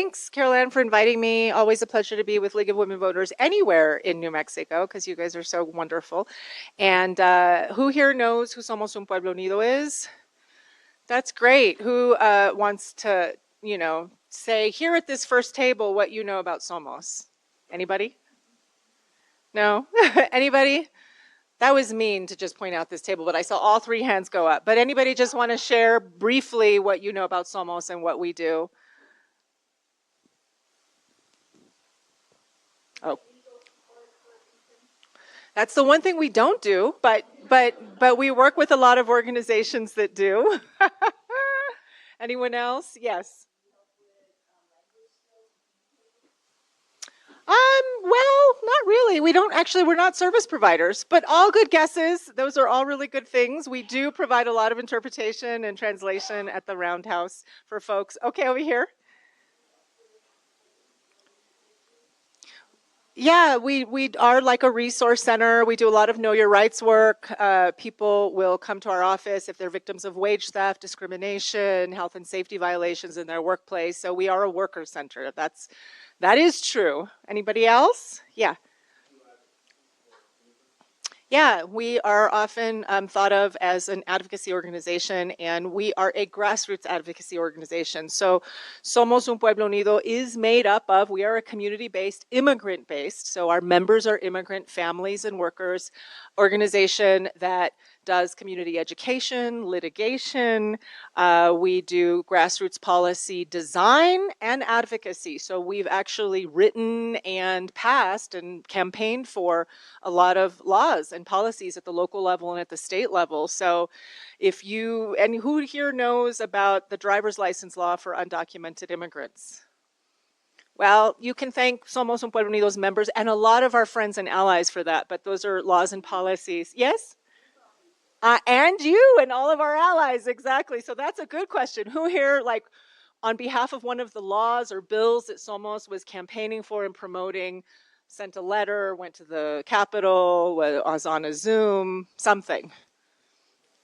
thanks, Carol Ann, for inviting me. Always a pleasure to be with League of Women Voters anywhere in New Mexico, because you guys are so wonderful. And who here knows who Somos Un Pueblo Unido is? That's great. Who wants to, say here at this first table what you know about Somos? Anybody? No? Anybody? That was mean to just point out this table, but I saw all three hands go up. But anybody just want to share briefly what you know about Somos and what we do? Oh, that's the one thing we don't do, but we work with a lot of organizations that do. Anyone else? Yes. Well, not really. We don't actually, we're not service providers, but all good guesses. Those are all really good things. We do provide a lot of interpretation and translation at the Roundhouse for folks. Okay, over here. Yeah, we are like a resource center. We do a lot of know your rights work. People will come to our office if they're victims of wage theft, discrimination, health and safety violations in their workplace. So we are a worker center. That is true. Anybody else? Yeah. Yeah, we are often thought of as an advocacy organization, and we are a grassroots advocacy organization. So Somos Un Pueblo Unido is made up of, we are a community-based, immigrant-based, so our members are immigrant families and workers, organization that does community education, litigation. We do grassroots policy design and advocacy. So we've actually written and passed and campaigned for a lot of laws and policies at the local level and at the state level. So and who here knows about the driver's license law for undocumented immigrants? Well, you can thank Somos Un Pueblo Unido's members and a lot of our friends and allies for that, but those are laws and policies. Yes? And you and all of our allies, exactly. So that's a good question. Who here, like, on behalf of one of the laws or bills that Somos was campaigning for and promoting, sent a letter, went to the Capitol, was on a Zoom, something?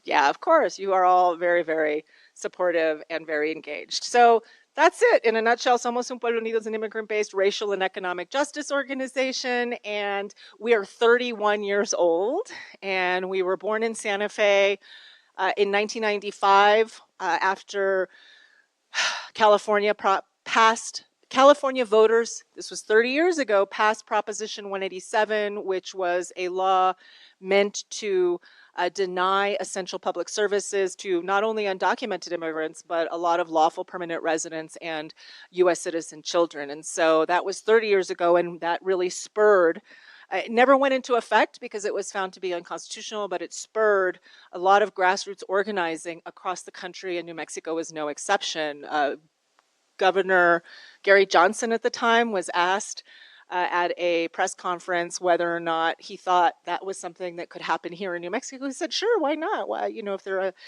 Yeah, of course. You are all very, very supportive and very engaged. So that's it. In a nutshell, Somos Un Pueblo Unido is an immigrant-based racial and economic justice organization, and we are 31 years old, and we were born in Santa Fe in 1995 after California passed. California voters, this was 30 years ago, passed Proposition 187, which was a law meant to deny essential public services to not only undocumented immigrants, but a lot of lawful permanent residents and U.S. citizen children. And so that was 30 years ago, and that really spurred. It never went into effect because it was found to be unconstitutional, but it spurred a lot of grassroots organizing across the country, and New Mexico was no exception. Governor Gary Johnson at the time was asked at a press conference whether or not he thought that was something that could happen here in New Mexico. He said, "Sure, why not? Why,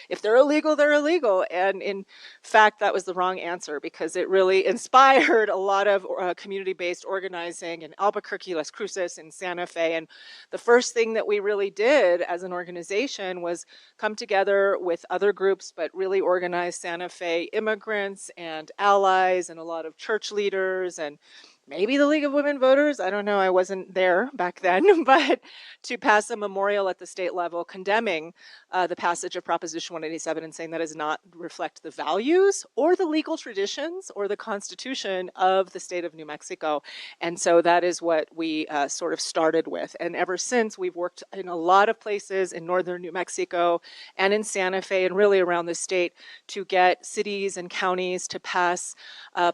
if they're illegal, they're illegal." And in fact, that was the wrong answer because it really inspired a lot of community-based organizing in Albuquerque, Las Cruces, and Santa Fe. And the first thing that we really did as an organization was come together with other groups, but really organize Santa Fe immigrants and allies and a lot of church leaders and maybe the League of Women Voters, I don't know, I wasn't there back then, but to pass a memorial at the state level condemning the passage of Proposition 187 and saying that does not reflect the values or the legal traditions or the Constitution of the state of New Mexico. And so that is what we sort of started with. And ever since, we've worked in a lot of places in northern New Mexico and in Santa Fe and really around the state to get cities and counties to pass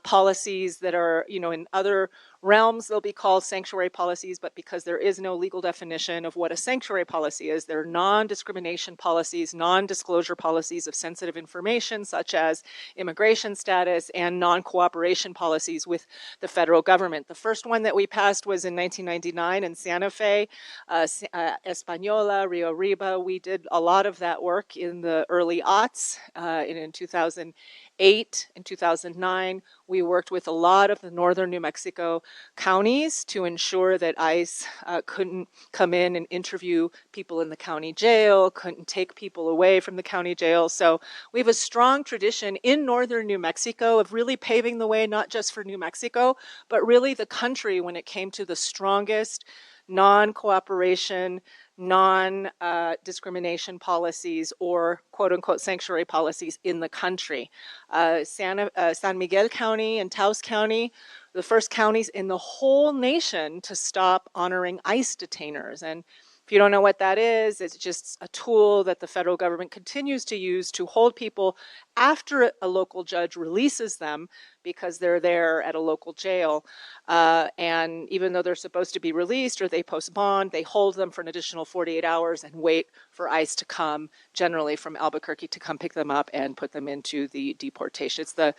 policies that are, in other realms, they'll be called sanctuary policies, but because there is no legal definition of what a sanctuary policy is, they're non-discrimination policies, non-disclosure policies of sensitive information, such as immigration status, and non-cooperation policies with the federal government. The first one that we passed was in 1999 in Santa Fe, Española, Rio Arriba. We did a lot of that work in the early aughts, in 2008. 2008 and 2009, we worked with a lot of the northern New Mexico counties to ensure that ICE couldn't come in and interview people in the county jail, couldn't take people away from the county jail. So we have a strong tradition in northern New Mexico of really paving the way, not just for New Mexico, but really the country when it came to the strongest non-cooperation, non-discrimination policies or quote-unquote sanctuary policies in the country. San Miguel County and Taos County, the first counties in the whole nation to stop honoring ICE detainers. And if you don't know what that is, it's just a tool that the federal government continues to use to hold people after a local judge releases them because they're there at a local jail. And even though they're supposed to be released or they post bond, they hold them for an additional 48 hours and wait for ICE to come, generally from Albuquerque, to come pick them up and put them into the deportation. It's the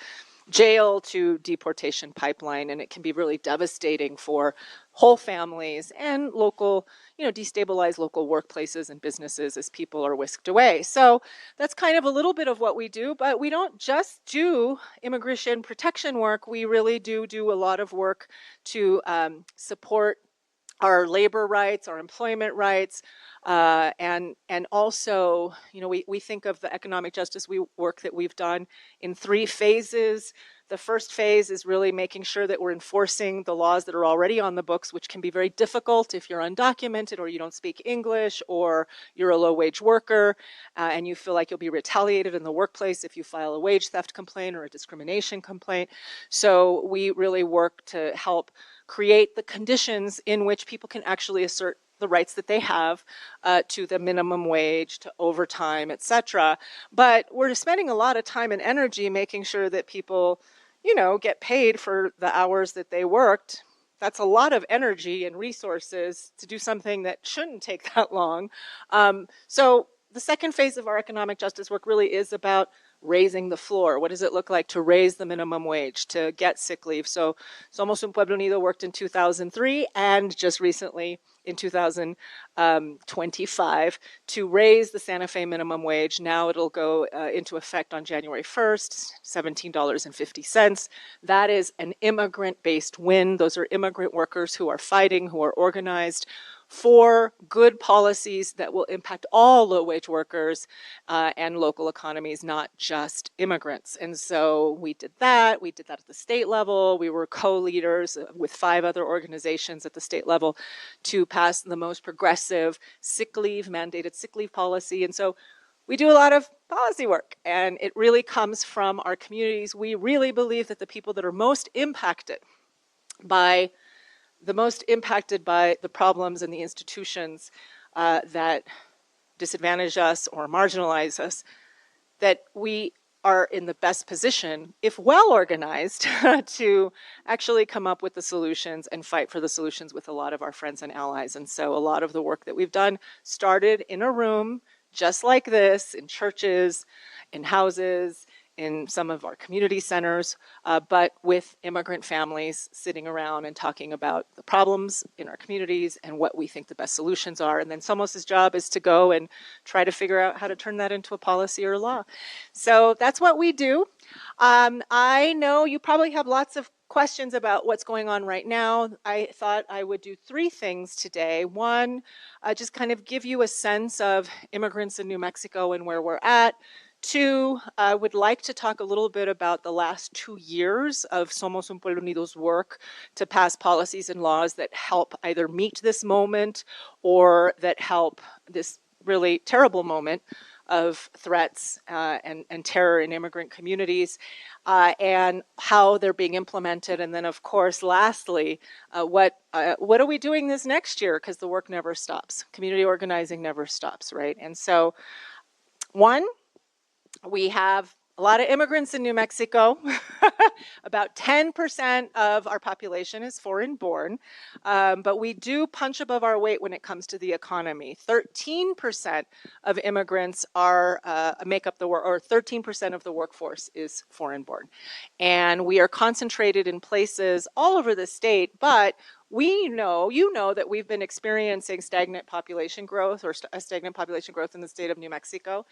jail to deportation pipeline, and it can be really devastating for whole families and local, destabilize local workplaces and businesses as people are whisked away. So that's kind of a little bit of what we do, but we don't just do immigration protection work. We really do a lot of work to support our labor rights, our employment rights, and also, we think of the economic justice work that we've done in 3 phases. The first phase is really making sure that we're enforcing the laws that are already on the books, which can be very difficult if you're undocumented or you don't speak English or you're a low-wage worker and you feel like you'll be retaliated in the workplace if you file a wage theft complaint or a discrimination complaint. So we really work to help create the conditions in which people can actually assert the rights that they have to the minimum wage, to overtime, etc. But we're spending a lot of time and energy making sure that people, get paid for the hours that they worked. That's a lot of energy and resources to do something that shouldn't take that long. So the second phase of our economic justice work really is about raising the floor. What does it look like to raise the minimum wage, to get sick leave? So Somos Un Pueblo Unido worked in 2003 and just recently in 2025 to raise the Santa Fe minimum wage. Now it'll go into effect on January 1st, $17.50. That is an immigrant-based win. Those are immigrant workers who are fighting, who are organized for good policies that will impact all low-wage workers and local economies, not just immigrants. And so we did that. We did that at the state level. We were co-leaders with 5 other organizations at the state level to pass the most progressive mandated sick leave policy. And so we do a lot of policy work, and it really comes from our communities. We really believe that the people that are most impacted by the problems and the institutions that disadvantage us or marginalize us, that we are in the best position, if well organized, to actually come up with the solutions and fight for the solutions with a lot of our friends and allies. And so a lot of the work that we've done started in a room just like this, in churches, in houses, in some of our community centers, but with immigrant families sitting around and talking about the problems in our communities and what we think the best solutions are. And then Somos's job is to go and try to figure out how to turn that into a policy or a law. So that's what we do. I know you probably have lots of questions about what's going on right now. I thought I would do 3 things today. One, just kind of give you a sense of immigrants in New Mexico and where we're at. 2, I would like to talk a little bit about the last 2 years of Somos Un Pueblo Unido's work to pass policies and laws that help either meet this moment or that help this really terrible moment of threats and terror in immigrant communities, and how they're being implemented. And then, of course, lastly, what are we doing this next year? Because the work never stops. Community organizing never stops, right? And so, 1, we have a lot of immigrants in New Mexico. About 10% of our population is foreign born, but we do punch above our weight when it comes to the economy. 13% of immigrants make up or 13% of the workforce is foreign born. And we are concentrated in places all over the state, but we know, you know, that we've been experiencing stagnant population growth or a stagnant population growth in the state of New Mexico.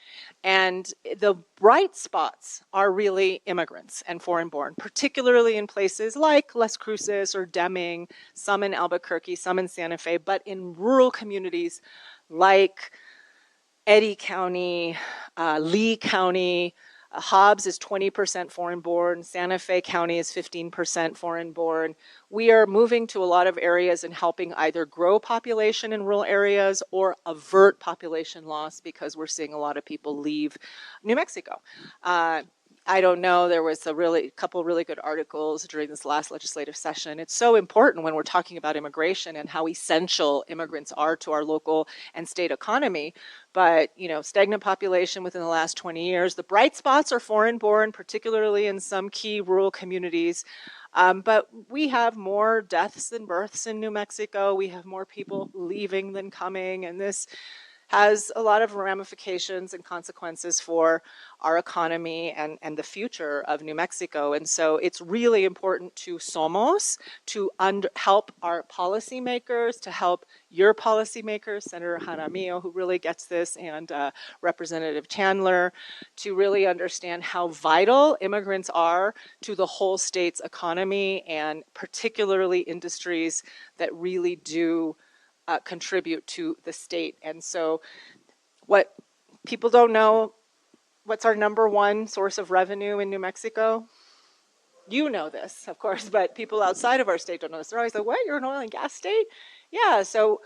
And the bright spots are really immigrants and foreign born, particularly in places like Las Cruces or Deming, some in Albuquerque, some in Santa Fe, but in rural communities like Eddy County, Lee County. Hobbs is 20% foreign born. Santa Fe County is 15% foreign born. We are moving to a lot of areas and helping either grow population in rural areas or avert population loss because we're seeing a lot of people leave New Mexico. I don't know, there was a couple really good articles during this last legislative session. It's so important when we're talking about immigration and how essential immigrants are to our local and state economy. But, you know, stagnant population within the last 20 years. The bright spots are foreign born, particularly in some key rural communities. But we have more deaths than births in New Mexico. We have more people leaving than coming. And this has a lot of ramifications and consequences for our economy and the future of New Mexico. And so it's really important to Somos, to help our policymakers, to help your policymakers, Senator Jaramillo, who really gets this, and Representative Chandler, to really understand how vital immigrants are to the whole state's economy, and particularly industries that really do contribute to the state. And so what people don't know, what's our number one source of revenue in New Mexico? You know this, of course, but people outside of our state don't know this. They're always like, what, you're an oil and gas state? Yeah, so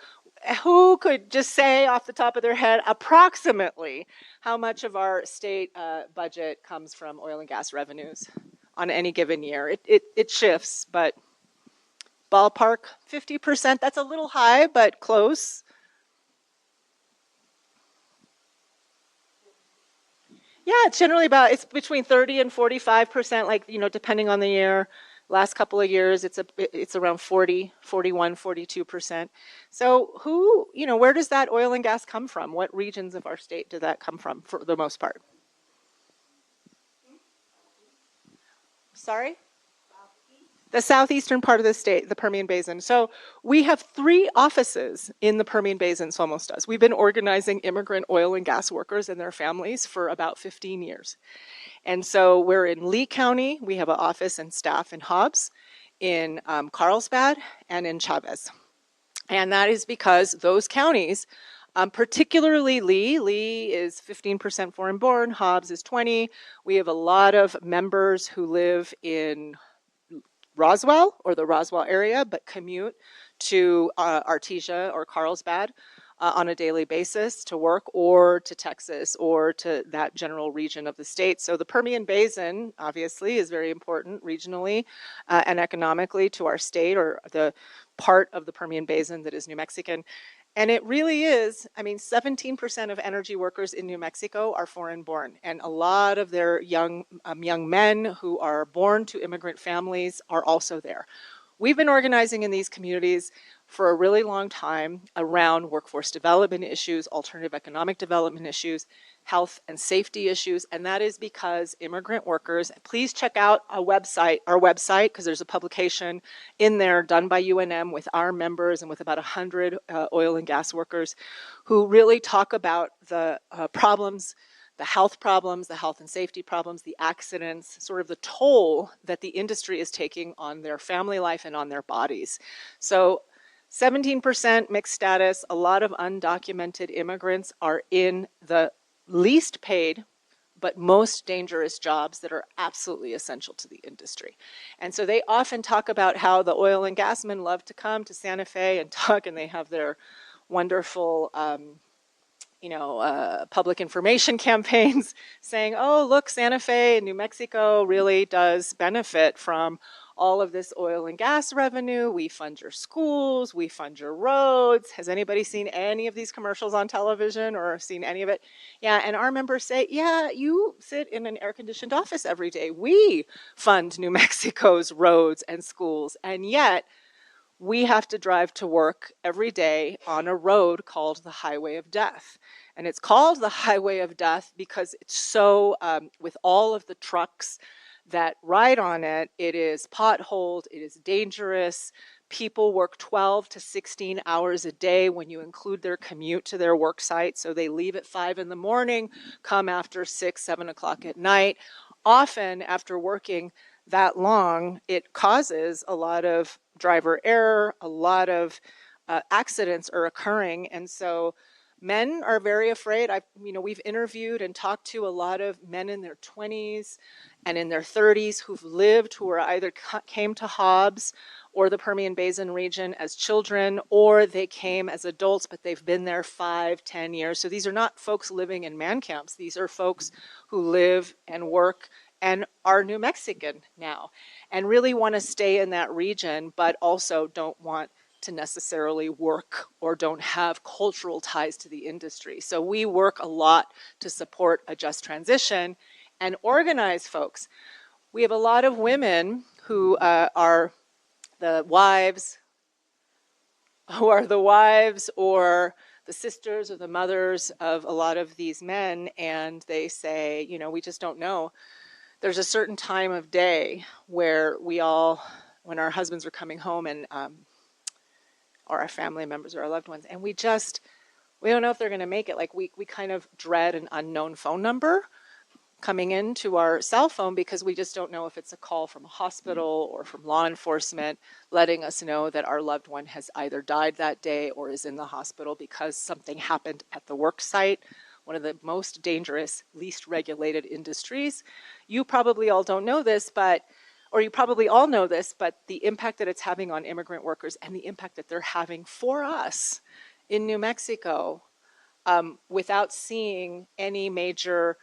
who could just say off the top of their head approximately how much of our state budget comes from oil and gas revenues on any given year? It shifts, but ballpark, 50%. That's a little high, but close. Yeah, it's generally it's between 30 and 45%, like, you know, depending on the year. Last couple of years, it's around 40, 41, 42%. So who, you know, where does that oil and gas come from? What regions of our state do that come from for the most part? Sorry? The southeastern part of the state, the Permian Basin. So we have 3 offices in the Permian Basin, Somos does. We've been organizing immigrant oil and gas workers and their families for about 15 years. And so we're in Lee County. We have an office and staff in Hobbs, in Carlsbad, and in Chavez. And that is because those counties, particularly Lee is 15% foreign born, Hobbs is 20. We have a lot of members who live in Roswell or the Roswell area, but commute to Artesia or Carlsbad on a daily basis to work, or to Texas, or to that general region of the state. So the Permian Basin, obviously, is very important regionally and economically to our state, or the part of the Permian Basin that is New Mexican. And it really is, I mean, 17% of energy workers in New Mexico are foreign born. And a lot of their young men who are born to immigrant families are also there. We've been organizing in these communities for a really long time around workforce development issues, alternative economic development issues, health and safety issues, and that is because immigrant workers, please check out our website, because there's a publication in there done by UNM with our members and with about 100 oil and gas workers who really talk about the problems, the health and safety problems, the accidents, sort of the toll that the industry is taking on their family life and on their bodies. So 17% mixed status, a lot of undocumented immigrants are in the least paid but most dangerous jobs that are absolutely essential to the industry. And so they often talk about how the oil and gas men love to come to Santa Fe and talk, and they have their wonderful public information campaigns saying, oh, look, Santa Fe and New Mexico really does benefit from all of this oil and gas revenue. We fund your schools, we fund your roads. Has anybody seen any of these commercials on television or seen any of it? Yeah, and our members say, yeah, you sit in an air-conditioned office every day. We fund New Mexico's roads and schools, and yet we have to drive to work every day on a road called the Highway of Death. And it's called the Highway of Death because it's so, with all of the trucks that ride on it, it is potholed, it is dangerous. People work 12 to 16 hours a day when you include their commute to their work site. So they leave at 5 in the morning, come after 6, 7 o'clock at night. Often after working that long, it causes a lot of driver error, a lot of accidents are occurring. And so men are very afraid. We've interviewed and talked to a lot of men in their 20s and in their 30s who are either came to Hobbs or the Permian Basin region as children, or they came as adults, but they've been there 5, 10 years. So these are not folks living in man camps. These are folks who live and work and are New Mexican now and really want to stay in that region, but also don't want to necessarily work or don't have cultural ties to the industry. So we work a lot to support a just transition and organize folks. We have a lot of women who are the wives or the sisters or the mothers of a lot of these men, and they say, we just don't know. There's a certain time of day where when our husbands are coming home and or our family members or our loved ones, and we don't know if they're going to make it. Like we kind of dread an unknown phone number coming into our cell phone because we just don't know if it's a call from a hospital or from law enforcement letting us know that our loved one has either died that day or is in the hospital because something happened at the work site, one of the most dangerous, least regulated industries. You probably all don't know this, or you probably all know this, but the impact that it's having on immigrant workers and the impact that they're having for us in New Mexico without seeing any major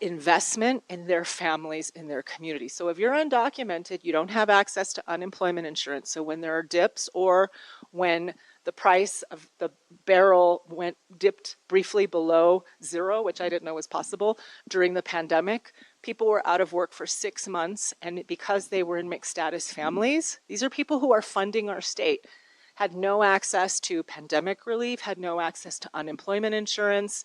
investment in their families, in their community. So if you're undocumented, you don't have access to unemployment insurance. So when there are dips or when the price of the barrel dipped briefly below zero, which I didn't know was possible during the pandemic, people were out of work for 6 months. And because they were in mixed status families, these are people who are funding our state, had no access to pandemic relief, had no access to unemployment insurance,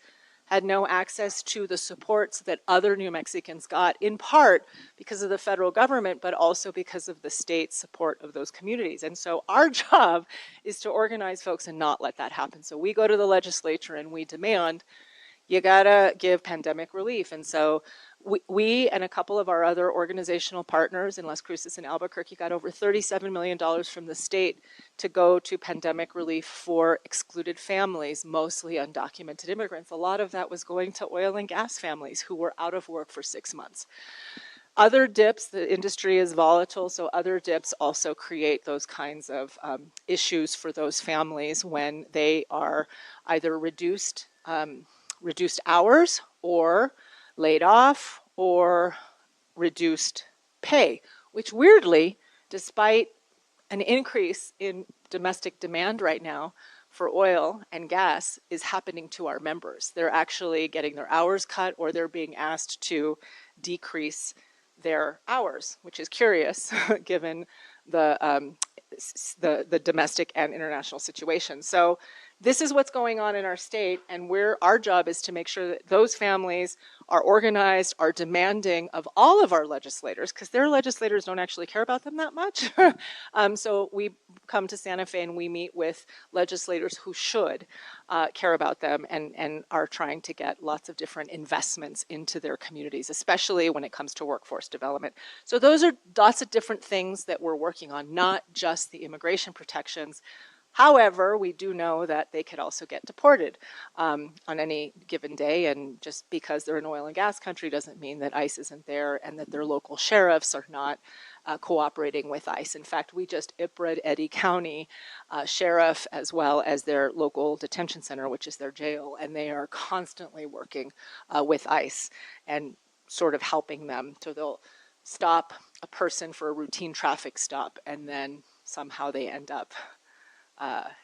had no access to the supports that other New Mexicans got, in part because of the federal government, but also because of the state support of those communities. And so our job is to organize folks and not let that happen. So we go to the legislature and we demand, you gotta give pandemic relief. And so we and a couple of our other organizational partners in Las Cruces and Albuquerque got over $37 million from the state to go to pandemic relief for excluded families, mostly undocumented immigrants. A lot of that was going to oil and gas families who were out of work for 6 months. Other dips, the industry is volatile, so other dips also create those kinds of issues for those families when they are either reduced hours or laid off or reduced pay, which weirdly, despite an increase in domestic demand right now for oil and gas, is happening to our members. They're actually getting their hours cut or they're being asked to decrease their hours, which is curious given the domestic and international situation. So this is what's going on in our state, and our job is to make sure that those families are organized, are demanding of all of our legislators, because their legislators don't actually care about them that much. So we come to Santa Fe and we meet with legislators who should care about them and are trying to get lots of different investments into their communities, especially when it comes to workforce development. So those are lots of different things that we're working on, not just the immigration protections. However, we do know that they could also get deported on any given day, and just because they're an oil and gas country doesn't mean that ICE isn't there and that their local sheriffs are not cooperating with ICE. In fact, we just IPRA'd Eddy County Sheriff as well as their local detention center, which is their jail, and they are constantly working with ICE and sort of helping them. So they'll stop a person for a routine traffic stop, and then somehow they end up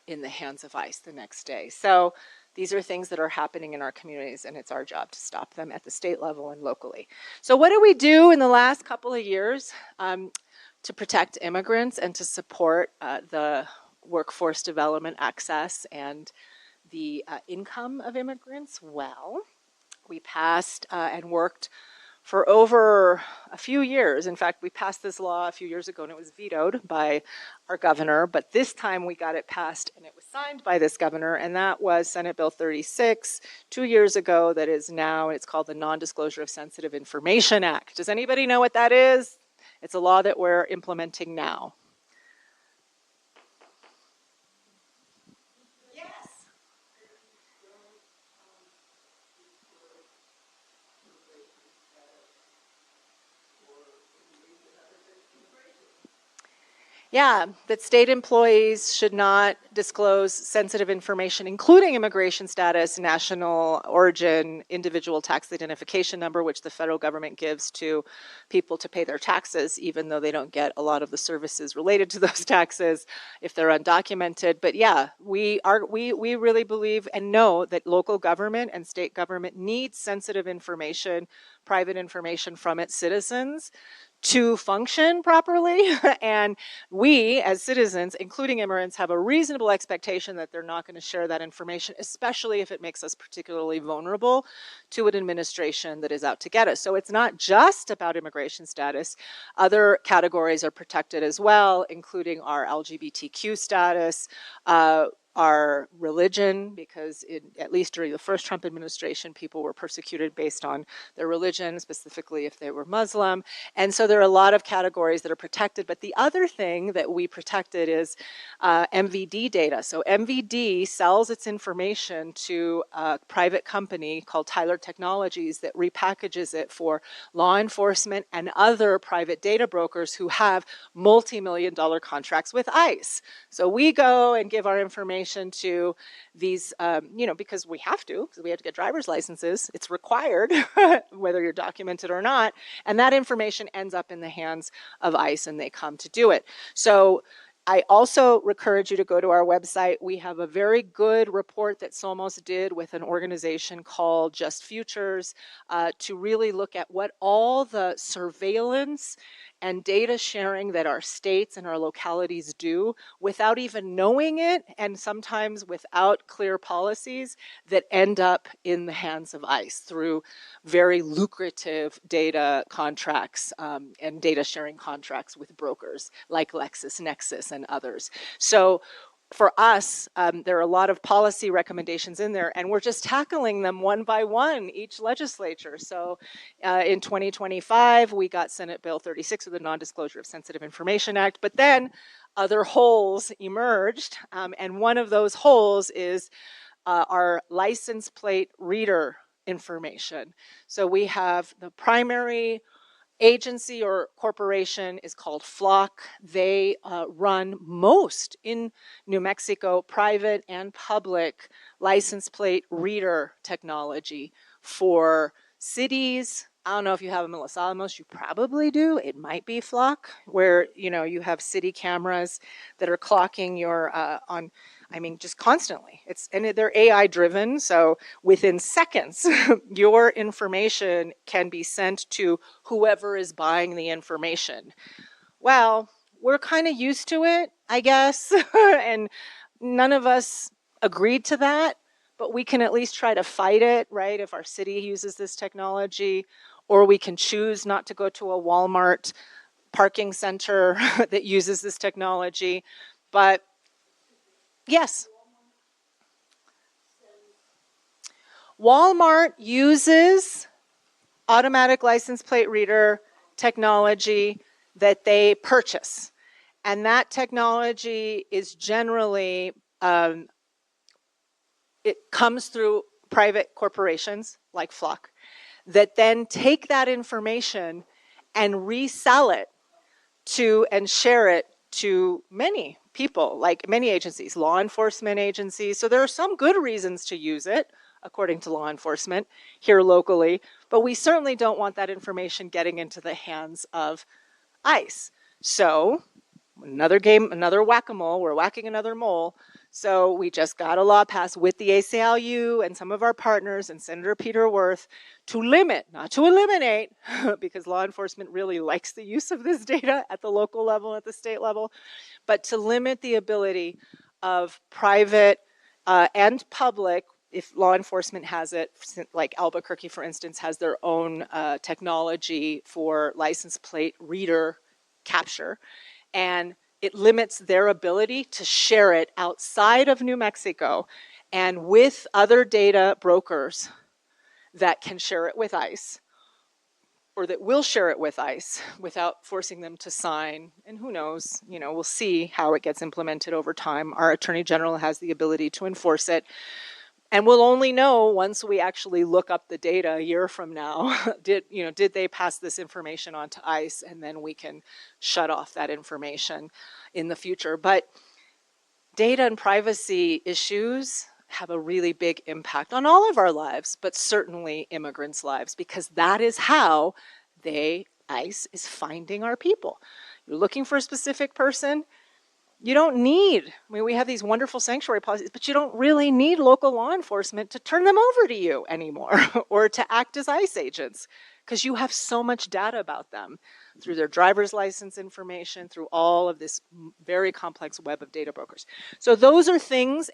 in the hands of ICE the next day. So these are things that are happening in our communities, and it's our job to stop them at the state level and locally. So what did we do in the last couple of years to protect immigrants and to support the workforce development access and the income of immigrants? Well, we passed and worked for over a few years. In fact, we passed this law a few years ago and it was vetoed by our governor, but this time we got it passed and it was signed by this governor, and that was Senate Bill 36, 2 years ago, that is now, it's called the Non-Disclosure of Sensitive Information Act. Does anybody know what that is? It's a law that we're implementing now. Yeah, that state employees should not disclose sensitive information, including immigration status, national origin, individual tax identification number, which the federal government gives to people to pay their taxes, even though they don't get a lot of the services related to those taxes if they're undocumented. But yeah, we really believe and know that local government and state government needs sensitive information, private information from its citizens to function properly. And we, as citizens, including immigrants, have a reasonable expectation that they're not going to share that information, especially if it makes us particularly vulnerable to an administration that is out to get us. So it's not just about immigration status. Other categories are protected as well, including our LGBTQ status, our religion, because at least during the first Trump administration, people were persecuted based on their religion, specifically if they were Muslim. And so there are a lot of categories that are protected. But the other thing that we protected is MVD data. So MVD sells its information to a private company called Tyler Technologies that repackages it for law enforcement and other private data brokers who have multi-million-dollar contracts with ICE. So we go and give our information to these, because we have to, because we have to get driver's licenses. It's required, whether you're documented or not. And that information ends up in the hands of ICE and they come to do it. So I also encourage you to go to our website. We have a very good report that Somos did with an organization called Just Futures to really look at what all the surveillance and data sharing that our states and our localities do without even knowing it, and sometimes without clear policies that end up in the hands of ICE through very lucrative data contracts and data sharing contracts with brokers like LexisNexis and others. So for us, there are a lot of policy recommendations in there, and we're just tackling them one by one, each legislature. So in 2025, we got Senate Bill 36 with the Non-Disclosure of Sensitive Information Act, but then other holes emerged, and one of those holes is our license plate reader information. So we have the primary agency or corporation is called Flock. They run most in New Mexico, private and public license plate reader technology for cities. I don't know if you have them in Los Alamos, you probably do. It might be Flock, where you have city cameras that are clocking your just constantly. And they're AI driven, so within seconds, your information can be sent to whoever is buying the information. Well, we're kind of used to it, I guess, and none of us agreed to that, but we can at least try to fight it, right, if our city uses this technology, or we can choose not to go to a Walmart parking center that uses this technology. But yes. Walmart uses automatic license plate reader technology that they purchase. And that technology is generally, it comes through private corporations like Flock that then take that information and resell it to and share it to many people, like many agencies, law enforcement agencies. So there are some good reasons to use it, according to law enforcement here locally, but we certainly don't want that information getting into the hands of ICE. So another game, another whack-a-mole, we're whacking another mole. So we just got a law passed with the ACLU and some of our partners and Senator Peter Wirth to limit, not to eliminate, because law enforcement really likes the use of this data at the local level, at the state level, but to limit the ability of private and public if law enforcement has it, like Albuquerque, for instance, has their own technology for license plate reader capture, and it limits their ability to share it outside of New Mexico and with other data brokers that can share it with ICE, or that will share it with ICE without forcing them to sign. And who knows, we'll see how it gets implemented over time. Our Attorney General has the ability to enforce it. And we'll only know once we actually look up the data a year from now, did they pass this information on to ICE, and then we can shut off that information in the future. But data and privacy issues have a really big impact on all of our lives, but certainly immigrants' lives, because that is how ICE is finding our people. You're looking for a specific person, you don't need, we have these wonderful sanctuary policies, but you don't really need local law enforcement to turn them over to you anymore or to act as ICE agents, because you have so much data about them through their driver's license information, through all of this very complex web of data brokers. So those are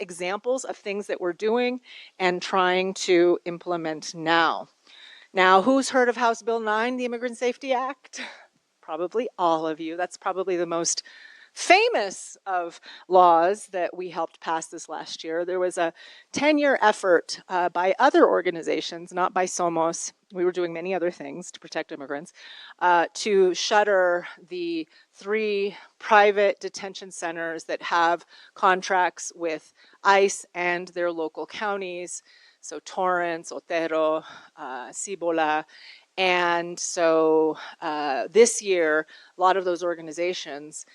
examples of things that we're doing and trying to implement now. Now, who's heard of House Bill 9, the Immigrant Safety Act? Probably all of you. That's probably the most famous of laws that we helped pass this last year. There was a 10-year effort by other organizations, not by Somos. We were doing many other things to protect immigrants, to shutter the 3 private detention centers that have contracts with ICE and their local counties, so Torrance, Otero, Cibola. And so this year, a lot of those organizations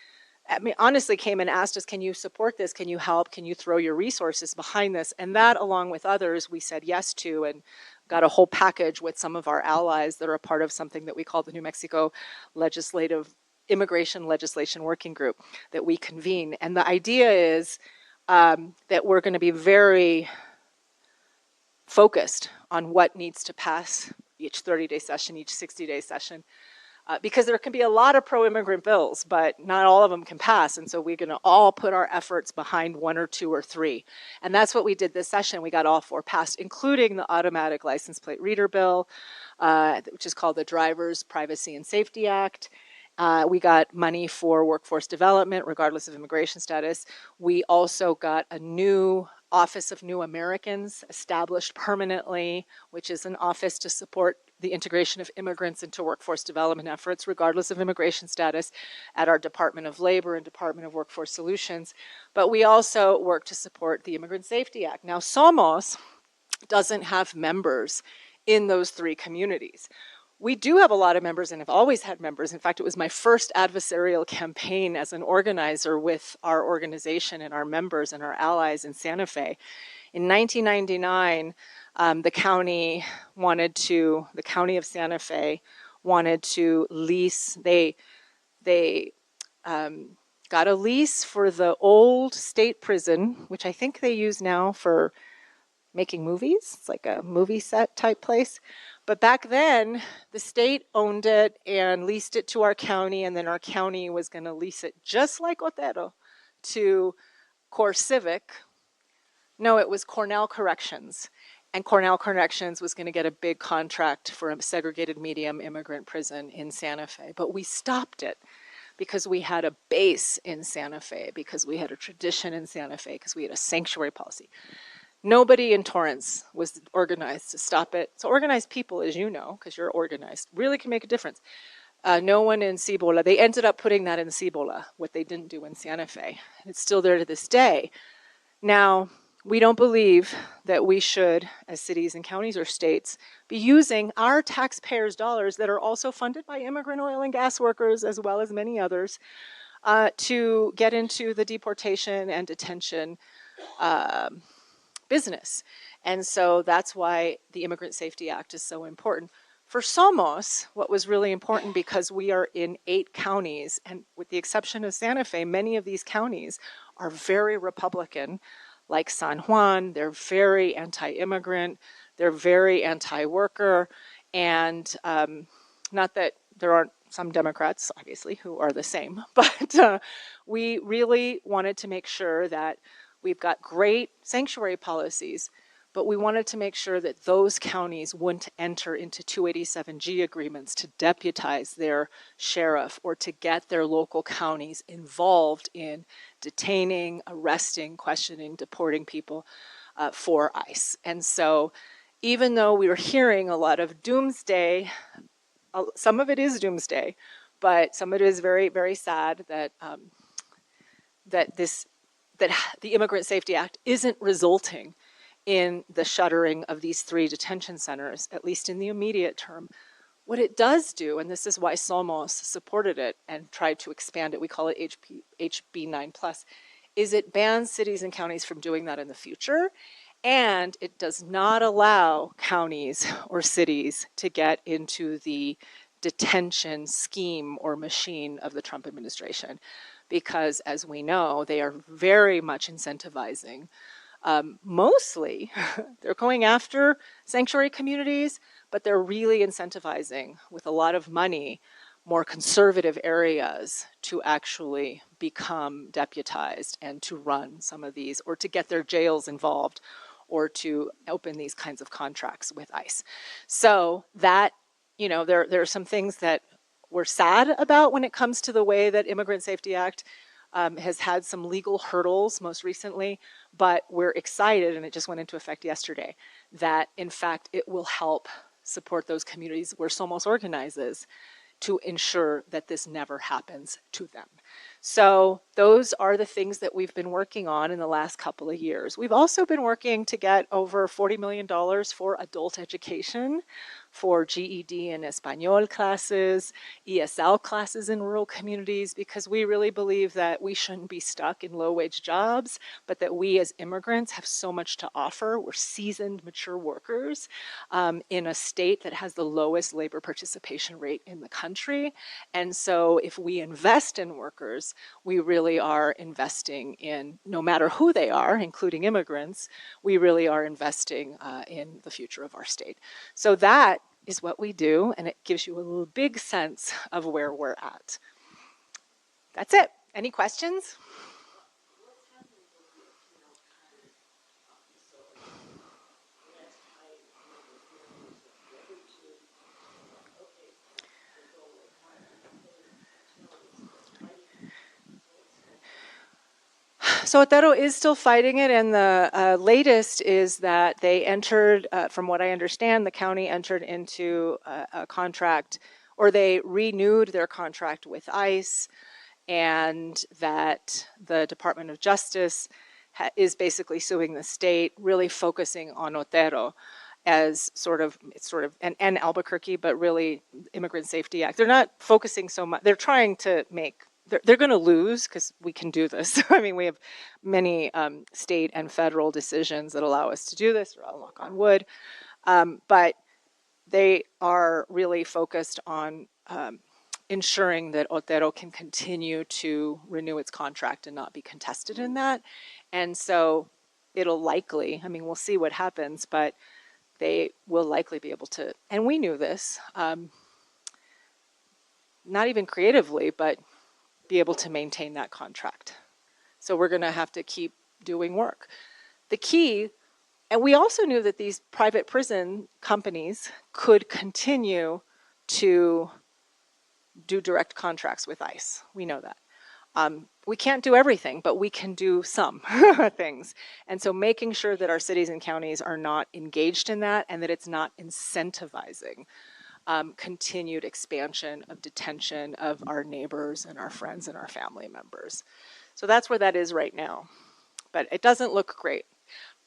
honestly came and asked us, can you support this? Can you help? Can you throw your resources behind this? And that, along with others, we said yes to, and got a whole package with some of our allies that are a part of something that we call the New Mexico Immigration Legislation Working Group that we convene. And the idea is that we're going to be very focused on what needs to pass each 30-day session, each 60-day session. Because there can be a lot of pro-immigrant bills, but not all of them can pass. And so we're going to all put our efforts behind 1 or 2 or 3. And that's what we did this session. We got all 4 passed, including the automatic license plate reader bill, which is called the Driver's Privacy and Safety Act. We got money for workforce development, regardless of immigration status. We also got a new Office of New Americans established permanently, which is an office to support the integration of immigrants into workforce development efforts, regardless of immigration status, at our Department of Labor and Department of Workforce Solutions. But we also work to support the Immigrant Safety Act. Now, Somos doesn't have members in those 3 communities. We do have a lot of members and have always had members. In fact, it was my first adversarial campaign as an organizer with our organization and our members and our allies in Santa Fe. In 1999, the county of Santa Fe wanted to lease, they got a lease for the old state prison, which I think they use now for making movies. It's like a movie set type place. But back then, the state owned it and leased it to our county, and then our county was going to lease it, just like Otero, to Core Civic. No, it was Cornell Corrections. And Cornell Corrections was going to get a big contract for a segregated medium immigrant prison in Santa Fe. But we stopped it because we had a base in Santa Fe, because we had a tradition in Santa Fe, because we had a sanctuary policy. Nobody in Torrance was organized to stop it. So organized people, as you know, because you're organized, really can make a difference. No one in Cibola. They ended up putting that in Cibola, what they didn't do in Santa Fe. It's still there to this day. Now, we don't believe that we should, as cities and counties or states, be using our taxpayers' dollars that are also funded by immigrant oil and gas workers, as well as many others, to get into the deportation and detention business. And so that's why the Immigrant Safety Act is so important. For Somos, what was really important, because we are in 8 counties, and with the exception of Santa Fe, many of these counties are very Republican, like San Juan. They're very anti-immigrant, they're very anti-worker, and not that there aren't some Democrats, obviously, who are the same, but we really wanted to make sure that we've got great sanctuary policies, but we wanted to make sure that those counties wouldn't enter into 287G agreements to deputize their sheriff or to get their local counties involved in detaining, arresting, questioning, deporting people for ICE. And so even though we were hearing a lot of doomsday, some of it is doomsday, but some of it is very, very sad that that the Immigrant Safety Act isn't resulting in the shuttering of these 3 detention centers, at least in the immediate term. What it does do, and this is why Somos supported it and tried to expand it, we call it HB 9+, is it bans cities and counties from doing that in the future, and it does not allow counties or cities to get into the detention scheme or machine of the Trump administration, because as we know, they are very much incentivizing. Mostly, they're going after sanctuary communities, but they're really incentivizing with a lot of money more conservative areas to actually become deputized and to run some of these, or to get their jails involved, or to open these kinds of contracts with ICE. So that, there are some things that we're sad about when it comes to the way that Immigrant Safety Act has had some legal hurdles most recently, but we're excited, and it just went into effect yesterday, that in fact it will help support those communities where Somos organizes to ensure that this never happens to them. So those are the things that we've been working on in the last couple of years. We've also been working to get over $40 million for adult education, for GED and Espanol classes, ESL classes in rural communities, because we really believe that we shouldn't be stuck in low-wage jobs, but that we as immigrants have so much to offer. We're seasoned, mature workers in a state that has the lowest labor participation rate in the country. And so if we invest in workers, we really are investing in, no matter who they are, including immigrants, we really are investing in the future of our state. So that is what we do, and it gives you a little big sense of where we're at. That's it. Any questions? So Otero is still fighting it, and the latest is that they entered, from what I understand, the county entered into a contract, or they renewed their contract with ICE, and that the Department of Justice is basically suing the state, really focusing on Otero as and Albuquerque, but really Immigrant Safety Act. They're not focusing so much, they're trying to make, they're going to lose because we can do this. I mean, we have many state and federal decisions that allow us to do this, or I'll knock on wood. But they are really focused on ensuring that Otero can continue to renew its contract and not be contested in that. And so it'll likely, I mean, we'll see what happens, but they will likely be able to, and we knew this, not even creatively, but be able to maintain that contract. So we're going to have to keep doing work. The key, and we also knew that these private prison companies could continue to do direct contracts with ICE. We know that. We can't do everything, but we can do some things. And so making sure that our cities and counties are not engaged in that, and that it's not incentivizing continued expansion of detention of our neighbors and our friends and our family members. So that's where that is right now. But it doesn't look great.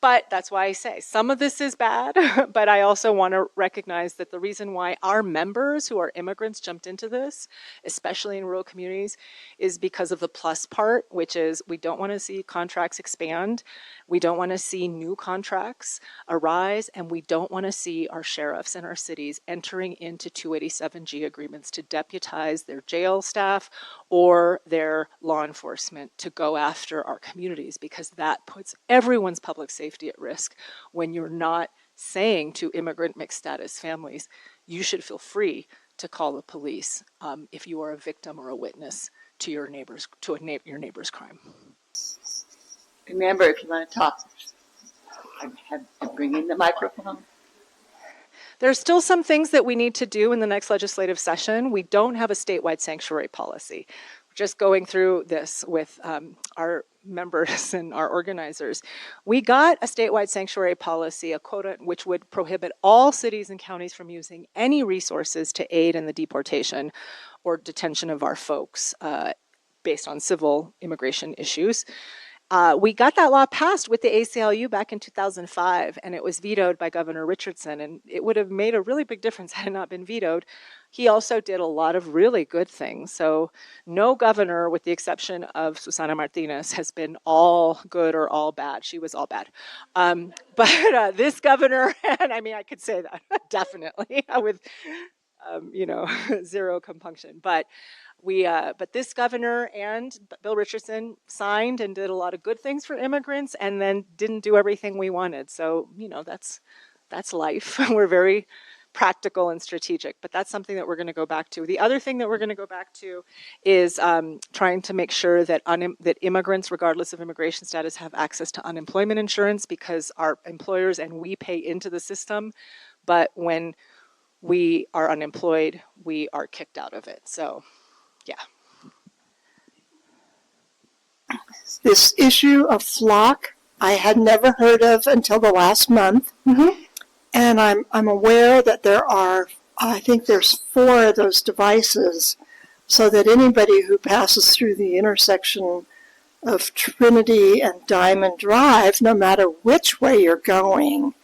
But that's why I say some of this is bad, but I also want to recognize that the reason why our members who are immigrants jumped into this, especially in rural communities, is because of the plus part, which is we don't want to see contracts expand, we don't want to see new contracts arise, and we don't want to see our sheriffs in our cities entering into 287G agreements to deputize their jail staff or their law enforcement to go after our communities, because that puts everyone's public safety at risk when you're not saying to immigrant mixed status families, you should feel free to call the police if you are a victim or a witness to your neighbor's crime. Remember, if you want to talk, Bring in the microphone. There's still some things that we need to do in the next legislative session. We don't have a statewide sanctuary policy. We're just going through this with our members and our organizers. We got a statewide sanctuary policy, a quota which would prohibit all cities and counties from using any resources to aid in the deportation or detention of our folks based on civil immigration issues. We got that law passed with the ACLU back in 2005, and it was vetoed by Governor Richardson, and it would have made a really big difference had it not been vetoed. He also did a lot of really good things. So no governor, with the exception of Susana Martinez, has been all good or all bad. She was all bad. But this governor, and I mean, I could say that definitely with, zero compunction. But but this governor and Bill Richardson signed and did a lot of good things for immigrants, and then didn't do everything we wanted. So that's life. We're very practical and strategic, but that's something that we're going to go back to. The other thing that we're going to go back to is trying to make sure that that immigrants, regardless of immigration status, have access to unemployment insurance, because our employers and we pay into the system, but when we are unemployed, we are kicked out of it. So. Yeah. This issue of flock, I had never heard of until the last month. Mm-hmm. And I'm aware that there are, I think there's 4 of those devices, so that anybody who passes through the intersection of Trinity and Diamond Drive, no matter which way you're going,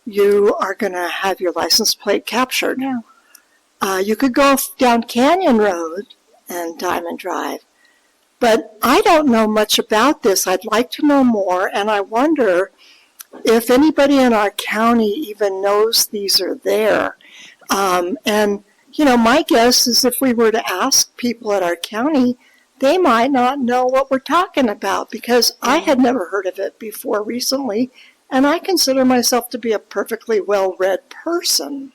you are going to have your license plate captured. Yeah. You could go down Canyon Road and Diamond Drive. But I don't know much about this. I'd like to know more, and I wonder if anybody in our county even knows these are there. And, my guess is if we were to ask people at our county, they might not know what we're talking about, because I had never heard of it before recently, and I consider myself to be a perfectly well-read person.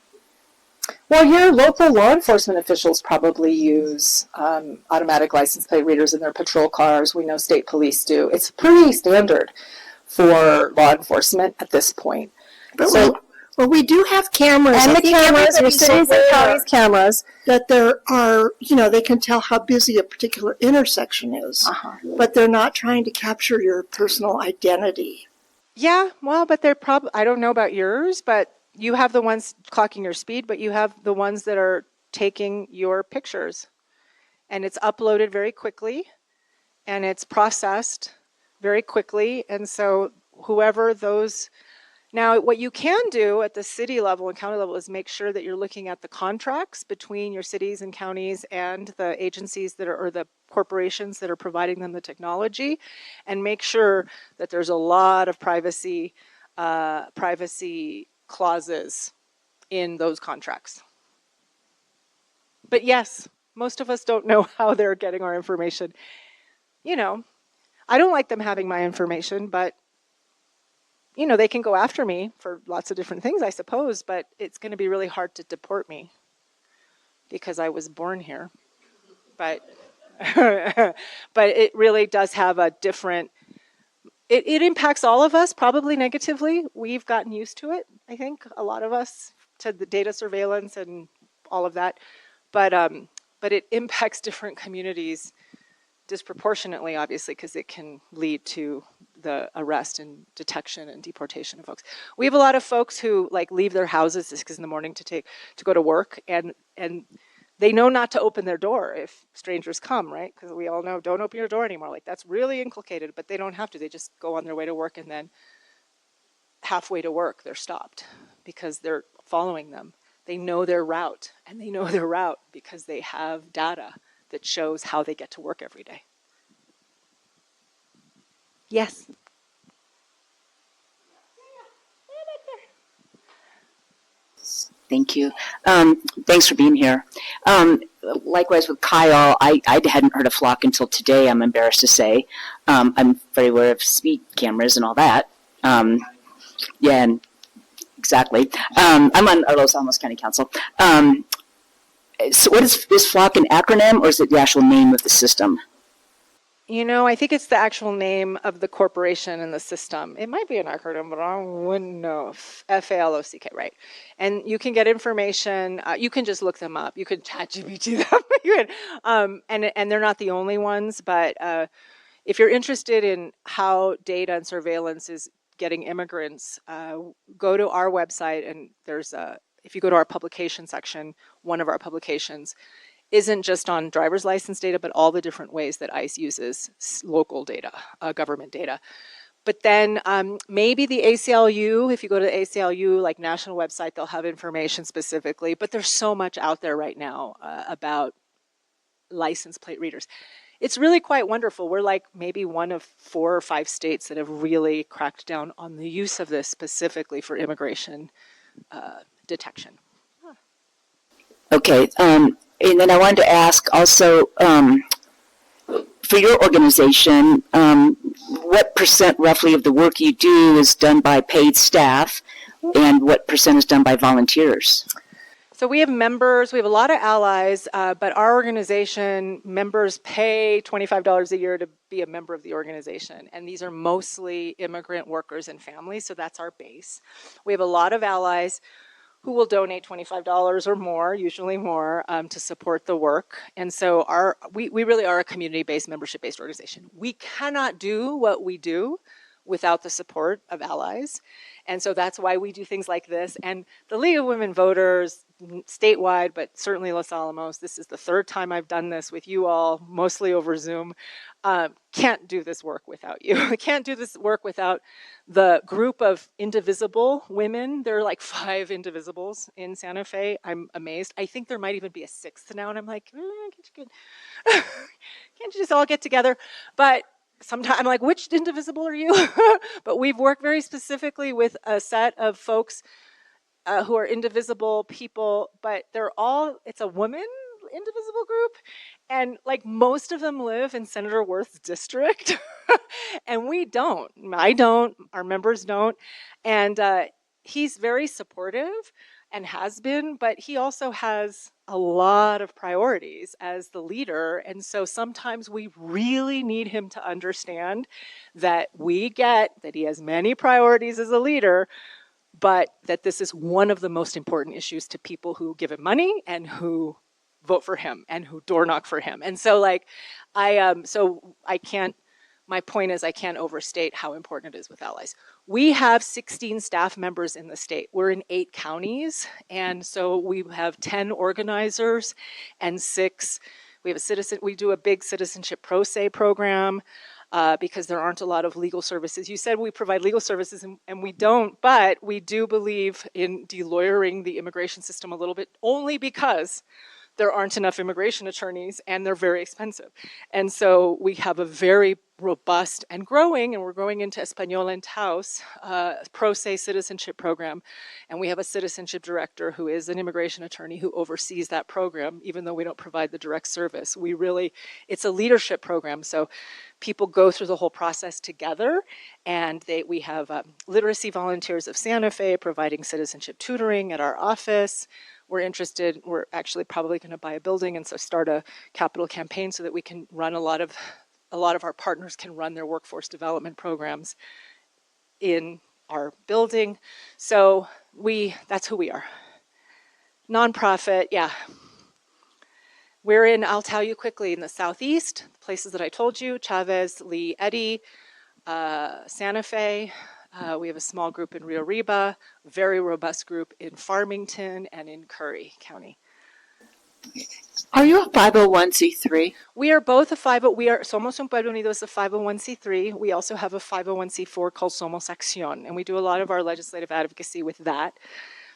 Well, your local law enforcement officials probably use automatic license plate readers in their patrol cars. We know state police do. It's pretty standard for law enforcement at this point. But well, we do have cameras. And the cameras, your cities and counties cameras. That there are, they can tell how busy a particular intersection is. Uh-huh. But they're not trying to capture your personal identity. Yeah, well, but they're probably, I don't know about yours, but you have the ones clocking your speed, but you have the ones that are taking your pictures. And it's uploaded very quickly, and it's processed very quickly. And so whoever those... Now, what you can do at the city level and county level is make sure that you're looking at the contracts between your cities and counties and the agencies that are, or the corporations that are providing them the technology, and make sure that there's a lot of privacy clauses in those contracts. But yes, most of us don't know how they're getting our information. I don't like them having my information, but they can go after me for lots of different things, I suppose, but it's going to be really hard to deport me because I was born here. But but it really does have a different... It impacts all of us, probably negatively. We've gotten used to it, I think, a lot of us, to the data surveillance and all of that. But it impacts different communities disproportionately, obviously, because it can lead to the arrest and detection and deportation of folks. We have a lot of folks who leave their houses 6 in the morning to go to work, and they know not to open their door if strangers come, right? Because we all know, don't open your door anymore. That's really inculcated, but they don't have to. They just go on their way to work, and then halfway to work, they're stopped because they're following them. They know their route, and they know their route because they have data that shows how they get to work every day. Yes? Thank you. Thanks for being here. Likewise with Kyle, I hadn't heard of flock until today, I'm embarrassed to say. I'm very aware of speed cameras and all that. Yeah, and exactly. I'm on Los Alamos County Council. So what is flock an acronym, or is it the actual name of the system? I think it's the actual name of the corporation and the system. It might be an acronym, but I wouldn't know. FALOCK, right? And you can get information. You can just look them up. You can ChatGPT them. And they're not the only ones. But if you're interested in how data and surveillance is getting immigrants, go to our website. And if you go to our publication section, one of our publications isn't just on driver's license data, but all the different ways that ICE uses local data, government data. But then maybe the ACLU, if you go to the ACLU, like national website, they'll have information specifically. But there's so much out there right now about license plate readers. It's really quite wonderful. We're like maybe one of 4 or 5 states that have really cracked down on the use of this specifically for immigration detection. Okay. And then I wanted to ask also, for your organization, what % roughly of the work you do is done by paid staff, and what % is done by volunteers? So we have members, we have a lot of allies, but our organization members pay $25 a year to be a member of the organization. And these are mostly immigrant workers and families, so that's our base. We have a lot of allies who will donate $25 or more, usually more, to support the work. And so we really are a community-based, membership-based organization. We cannot do what we do without the support of allies. And so that's why we do things like this. And the League of Women Voters, statewide, but certainly Los Alamos, this is the 3rd time I've done this with you all, mostly over Zoom, can't do this work without you. I can't do this work without the group of indivisible women. There are like 5 indivisibles in Santa Fe. I'm amazed. I think there might even be a 6th now, and I'm like, can't you just all get together? But sometimes I'm like, which indivisible are you? But we've worked very specifically with a set of folks who are indivisible people, but it's a woman indivisible group. And like most of them live in Senator Worth's district. And we don't. I don't. Our members don't. And he's very supportive and has been, but he also has a lot of priorities as the leader. And so sometimes we really need him to understand that we get that he has many priorities as a leader, but that this is one of the most important issues to people who give him money and who vote for him and who door knock for him. And so my point is I can't overstate how important it is with allies. We have 16 staff members in the state. We're in 8 counties. And so we have 10 organizers and 6, we do a big citizenship pro se program because there aren't a lot of legal services. You said we provide legal services and we don't, but we do believe in delawyering the immigration system a little bit only because there aren't enough immigration attorneys and they're very expensive. And so we have a very robust and we're growing into Español en Taos, pro se citizenship program. And we have a citizenship director who is an immigration attorney who oversees that program, even though we don't provide the direct service. It's a leadership program. So people go through the whole process together, and we have literacy volunteers of Santa Fe providing citizenship tutoring at our office. We're actually probably going to buy a building and so start a capital campaign so that we can run a lot of our partners can run their workforce development programs in our building. So that's who we are. Nonprofit, yeah. I'll tell you quickly, in the Southeast, places that I told you, Chavez, Lee, Eddy, Santa Fe. We have a small group in Rio Riba, a very robust group in Farmington and in Curry County. Are you a 501c3? We are both Somos Un Pueblo Unido is a 501c3. We also have a 501c4 called Somos Acción, and we do a lot of our legislative advocacy with that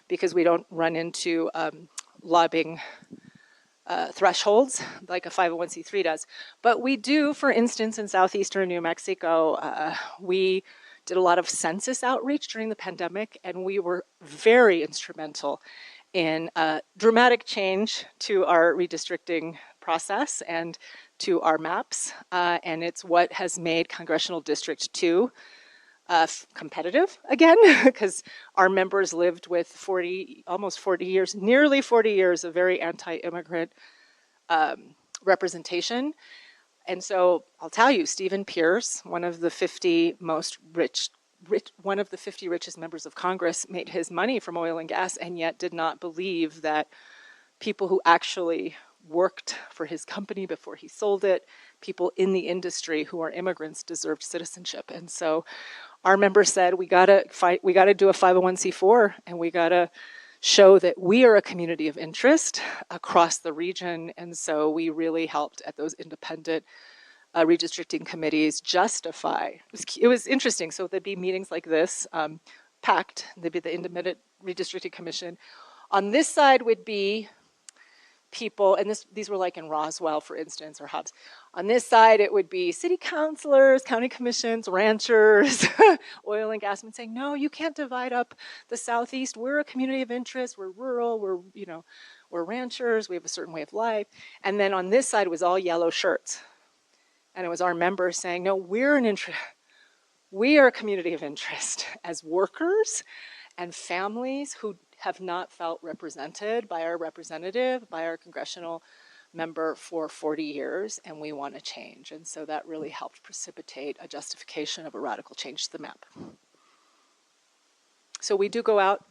because we don't run into lobbying thresholds like a 501c3 does. But we do, for instance, in southeastern New Mexico, we did a lot of census outreach during the pandemic, and we were very instrumental in dramatic change to our redistricting process and to our maps. And it's what has made Congressional District 2 competitive again, because our members lived with nearly 40 years of very anti-immigrant representation. And so I'll tell you, Stephen Pierce, one of the 50 richest members of Congress, made his money from oil and gas, and yet did not believe that people who actually worked for his company before he sold it, people in the industry who are immigrants, deserved citizenship. And so our members said, we gotta do a 501c4, and we gotta show that we are a community of interest across the region. And so we really helped at those independent redistricting committees justify. It was interesting. So there'd be meetings like this, packed. There'd be the Independent Redistricting Commission. On this side would be people, and these were like in Roswell, for instance, or Hobbs. On this side, it would be city councilors, county commissions, ranchers, oil and gas men saying, no, you can't divide up the Southeast. We're a community of interest. We're rural. We're ranchers. We have a certain way of life. And then on this side was all yellow shirts. And it was our members saying, no, we are a community of interest as workers and families who have not felt represented by our representative, by our congressional member for 40 years, and we want to change. And so that really helped precipitate a justification of a radical change to the map. So we do go out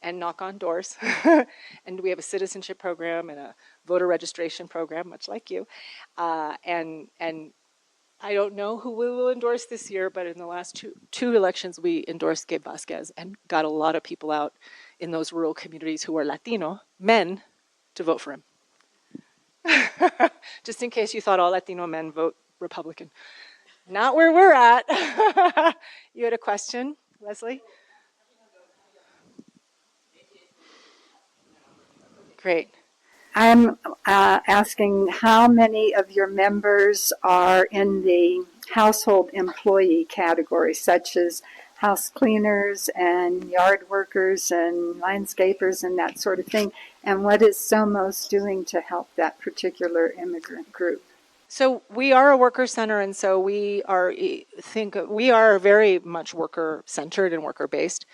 and knock on doors, and we have a citizenship program and a voter registration program, much like you. And I don't know who we will endorse this year, but in the last two elections, we endorsed Gabe Vasquez and got a lot of people out in those rural communities who are Latino, men, to vote for him. Just in case you thought all Latino men vote Republican. Not where we're at. You had a question, Leslie? Great. I'm asking how many of your members are in the household employee category, such as house cleaners and yard workers and landscapers and that sort of thing, and what is Somos doing to help that particular immigrant group? So we are a worker center, and so we are very much worker centered and worker based,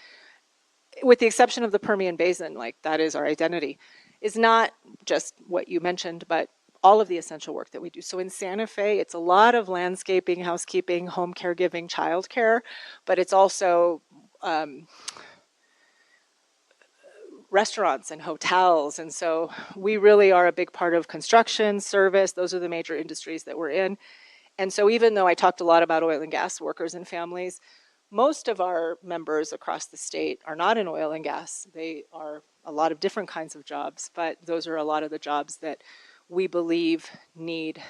with the exception of the Permian Basin. Like, that is our identity. Is not just what you mentioned, but all of the essential work that we do. So in Santa Fe, it's a lot of landscaping, housekeeping, home caregiving, childcare, but it's also restaurants and hotels. And so we really are a big part of construction, service. Those are the major industries that we're in. And so even though I talked a lot about oil and gas workers and families, most of our members across the state are not in oil and gas. They are a lot of different kinds of jobs, but those are a lot of the jobs that we believe need,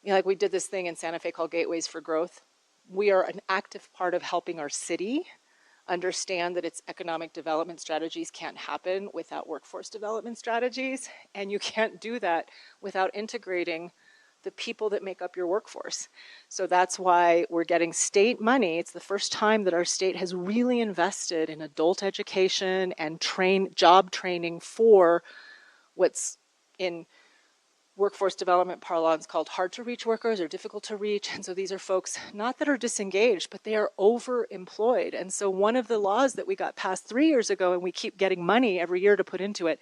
like we did this thing in Santa Fe called Gateways for Growth. We are an active part of helping our city understand that its economic development strategies can't happen without workforce development strategies, and you can't do that without integrating the people that make up your workforce. So that's why we're getting state money. It's the first time that our state has really invested in adult education and job training for what's in workforce development parlance called hard to reach workers or difficult to reach. And so these are folks not that are disengaged, but they are overemployed. And so one of the laws that we got passed 3 years ago, and we keep getting money every year to put into it,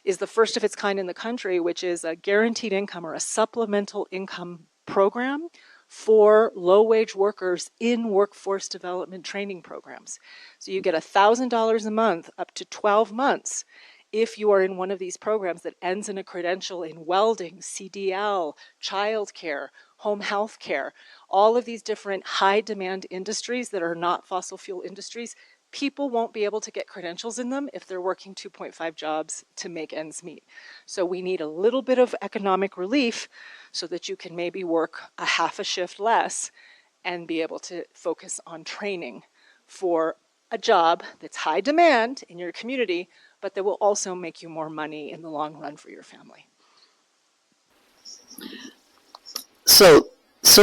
is the first of its kind in the country, which is a guaranteed income or a supplemental income program for low-wage workers in workforce development training programs. So you get $1,000 a month up to 12 months if you are in one of these programs that ends in a credential in welding, CDL, childcare, home health care, all of these different high-demand industries that are not fossil fuel industries. People won't be able to get credentials in them if they're working 2.5 jobs to make ends meet. So we need a little bit of economic relief so that you can maybe work a half a shift less and be able to focus on training for a job that's high demand in your community, but that will also make you more money in the long run for your family. So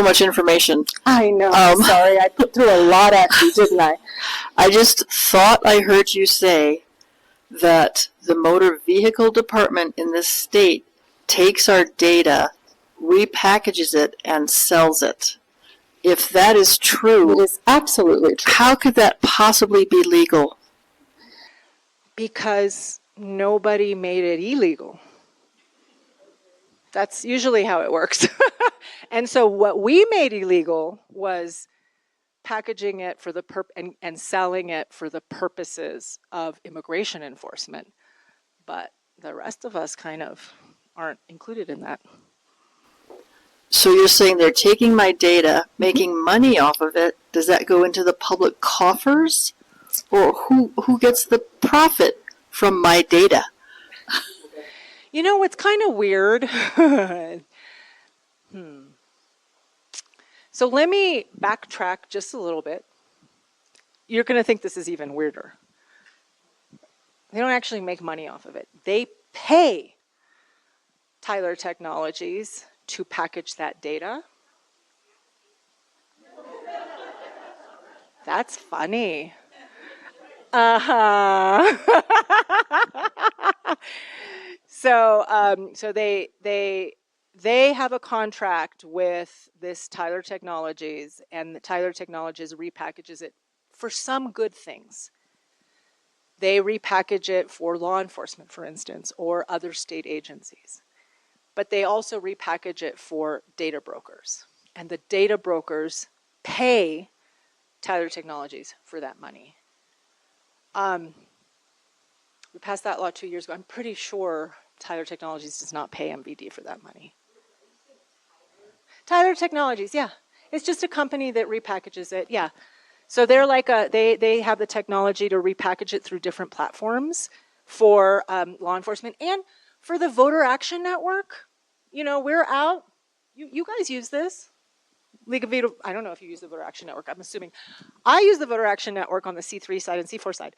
much information. I know. Sorry, I put through a lot at you, didn't I? I just thought I heard you say that the motor vehicle department in this state takes our data, repackages it, and sells it. If that is true, It is absolutely true. how could that possibly be legal? Because nobody made it illegal. That's usually how it works. And so what we made illegal was packaging it for the and selling it for the purposes of immigration enforcement. But the rest of us kind of aren't included in that. So you're saying they're taking my data, making money off of it. Does that go into the public coffers? Or who gets the profit from my data? You know what's kind of weird? So let me backtrack just a little bit. You're going to think this is even weirder. They don't actually make money off of it. They pay Tyler Technologies to package that data. That's funny. So they have a contract with this Tyler Technologies, and the Tyler Technologies repackages it for some good things. They repackage it for law enforcement, for instance, or other state agencies. But they also repackage it for data brokers. And the data brokers pay Tyler Technologies for that money. We passed that law 2 years ago. I'm pretty sure Tyler Technologies does not pay MVD for that money. Tyler Technologies, yeah. It's just a company that repackages it, yeah. So they're like they have the technology to repackage it through different platforms for law enforcement and for the Voter Action Network. You know, we're out. You guys use this. League of Veto, I don't know if you use the Voter Action Network, I'm assuming. I use the Voter Action Network on the C3 side and C4 side.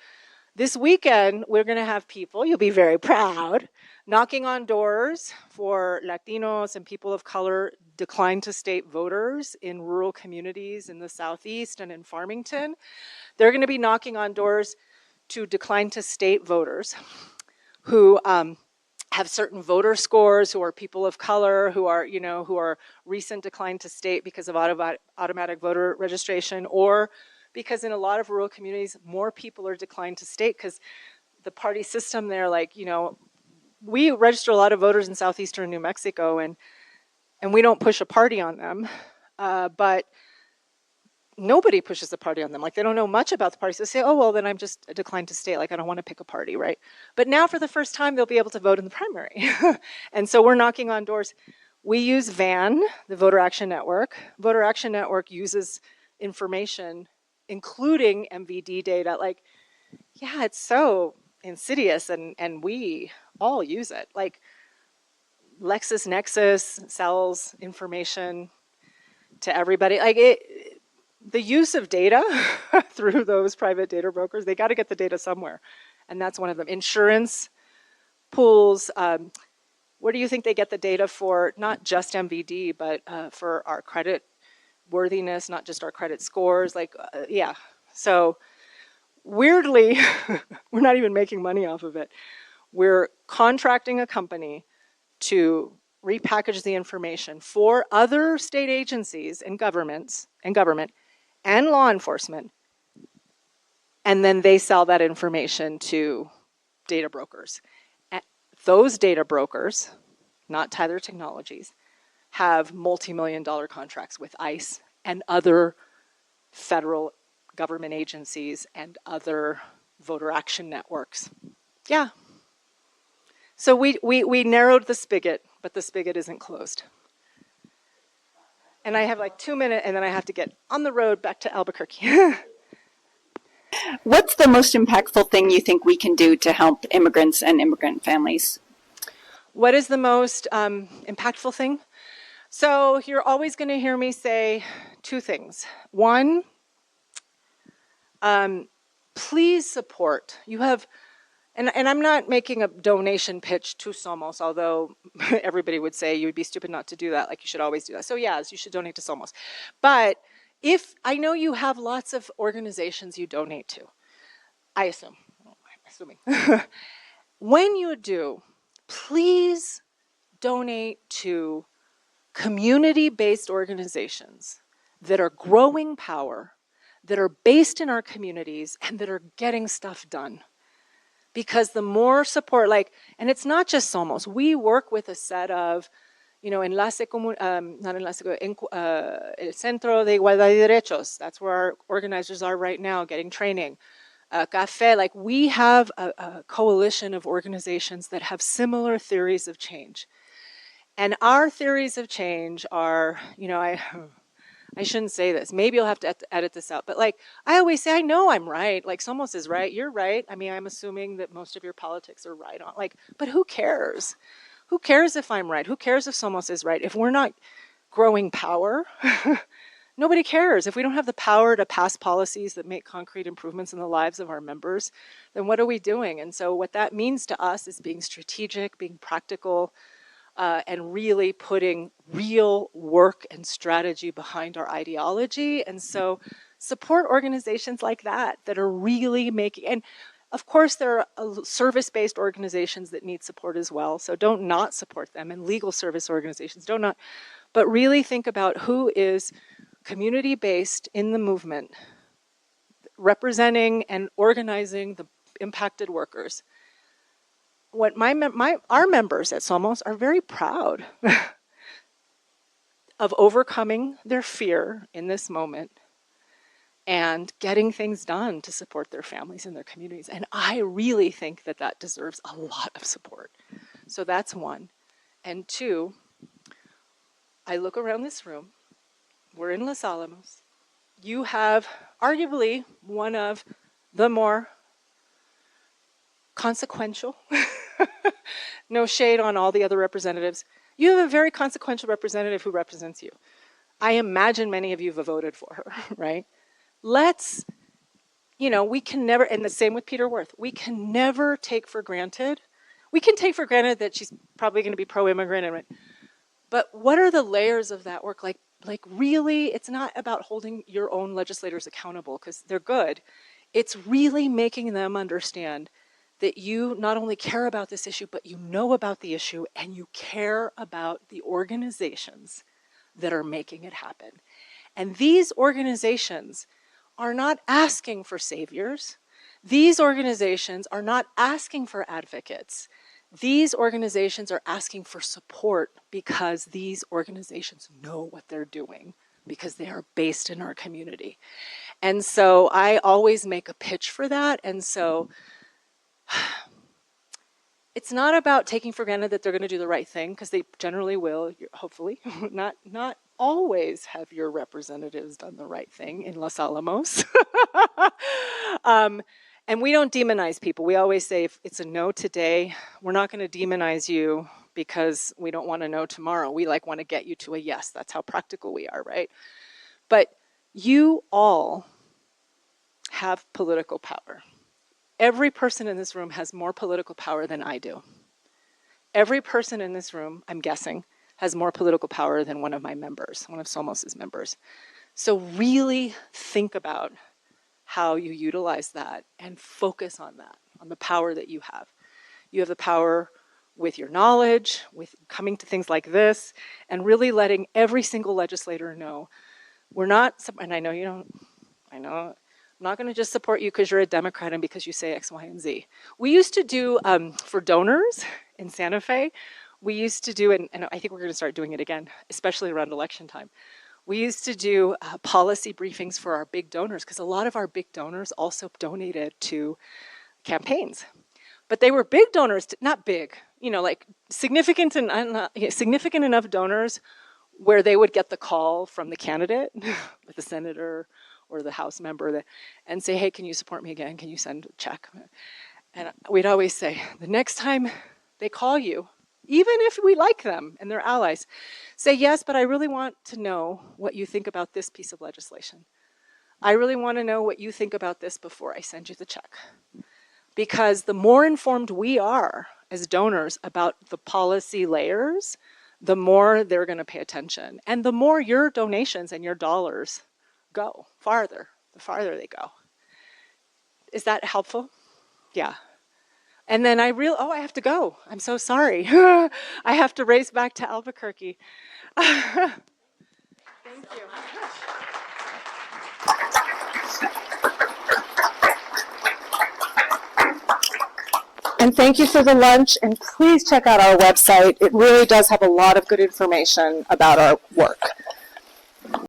This weekend, we're going to have people, you'll be very proud, knocking on doors for Latinos and people of color declined to state voters in rural communities in the Southeast and in Farmington. They're going to be knocking on doors to decline to state voters who have certain voter scores, who are people of color, who are recent decline to state because of automatic voter registration, or because in a lot of rural communities, more people are declined to state because the party system there, we register a lot of voters in southeastern New Mexico, and we don't push a party on them, but nobody pushes a party on them. Like, they don't know much about the party, so they say, oh, well, then I'm just declined to state. Like, I don't want to pick a party, right? But now, for the first time, they'll be able to vote in the primary. And so we're knocking on doors. We use VAN, the Voter Action Network. Voter Action Network uses information, including MVD data. Like, yeah, it's so insidious, and we all use it. Like, LexisNexis sells information to everybody. Like, the use of data through those private data brokers, they got to get the data somewhere. And that's one of them. Insurance pools, where do you think they get the data for? Not just MVD, but for our credit worthiness, not just our credit scores. Yeah. So weirdly, we're not even making money off of it. We're contracting a company to repackage the information for other state agencies and government and law enforcement, and then they sell that information to data brokers. And those data brokers, not Tyler Technologies, have multi-million-dollar contracts with ICE and other federal government agencies and other voter action networks. Yeah. So we narrowed the spigot, but the spigot isn't closed. And I have 2 minutes, and then I have to get on the road back to Albuquerque. What's the most impactful thing you think we can do to help immigrants and immigrant families? What is the most impactful thing? So you're always going to hear me say two things. One, please support. You have, and I'm not making a donation pitch to Somos, although everybody would say you would be stupid not to do that, like you should always do that. So yes, you should donate to Somos. But if, I know you have lots of organizations you donate to, I assume, I'm assuming. When you do, please donate to community-based organizations that are growing power, that are based in our communities, and that are getting stuff done. Because the more support, and it's not just Somos, we work with a set of El Centro de Igualdad y Derechos. That's where our organizers are right now, getting training. Café, like we have a coalition of organizations that have similar theories of change. And our theories of change are, I shouldn't say this. Maybe you'll have to edit this out. But like, I always say, I know I'm right. Like, Somos is right. You're right. I mean, I'm assuming that most of your politics are right on. Like, but who cares? Who cares if I'm right? Who cares if Somos is right? If we're not growing power, nobody cares. If we don't have the power to pass policies that make concrete improvements in the lives of our members, then what are we doing? And so what that means to us is being strategic, being practical, and really putting real work and strategy behind our ideology. And so support organizations like that are really making, and of course there are service-based organizations that need support as well, so don't not support them, and legal service organizations, don't not, but really think about who is community-based in the movement, representing and organizing the impacted workers. What our members at Somos are very proud of overcoming their fear in this moment and getting things done to support their families and their communities. And I really think that that deserves a lot of support. So that's one. And two, I look around this room, we're in Los Alamos. You have arguably one of the more consequential, no shade on all the other representatives. You have a very consequential representative who represents you. I imagine many of you have voted for her, right? Let's, we can never, and the same with Peter Worth, we can never take for granted. We can take for granted that she's probably going to be pro-immigrant, but what are the layers of that work? Like really, it's not about holding your own legislators accountable because they're good. It's really making them understand that you not only care about this issue, but you know about the issue and you care about the organizations that are making it happen. And these organizations are not asking for saviors. These organizations are not asking for advocates. These organizations are asking for support because these organizations know what they're doing because they are based in our community. And so I always make a pitch for that. And so it's not about taking for granted that they're going to do the right thing, because they generally will, hopefully. Not always have your representatives done the right thing in Los Alamos. And we don't demonize people. We always say if it's a no today, we're not going to demonize you because we don't want to know tomorrow. We want to get you to a yes. That's how practical we are, right? But you all have political power. Every person in this room has more political power than I do. Every person in this room, I'm guessing, has more political power than one of my members, one of Somos's members. So really think about how you utilize that and focus on that, on the power that you have. You have the power with your knowledge, with coming to things like this, and really letting every single legislator know, we're not, and I know you don't, I know, I'm not going to just support you because you're a Democrat and because you say X, Y, and Z. We used to do, for donors in Santa Fe, we used to do, and I think we're going to start doing it again, especially around election time. We used to do policy briefings for our big donors because a lot of our big donors also donated to campaigns. But they were big donors, not big, significant enough donors where they would get the call from the candidate, with the senator or the House member, and say, hey, can you support me again? Can you send a check? And we'd always say, the next time they call you, even if we like them and they're allies, say, yes, but I really want to know what you think about this piece of legislation. I really want to know what you think about this before I send you the check. Because the more informed we are as donors about the policy layers, the more they're going to pay attention. And the more your donations and your dollars go farther, the farther they go. Is that helpful? Yeah. And then I have to go. I'm so sorry. I have to race back to Albuquerque. Thank you. And thank you for the lunch, and please check out our website. It really does have a lot of good information about our work.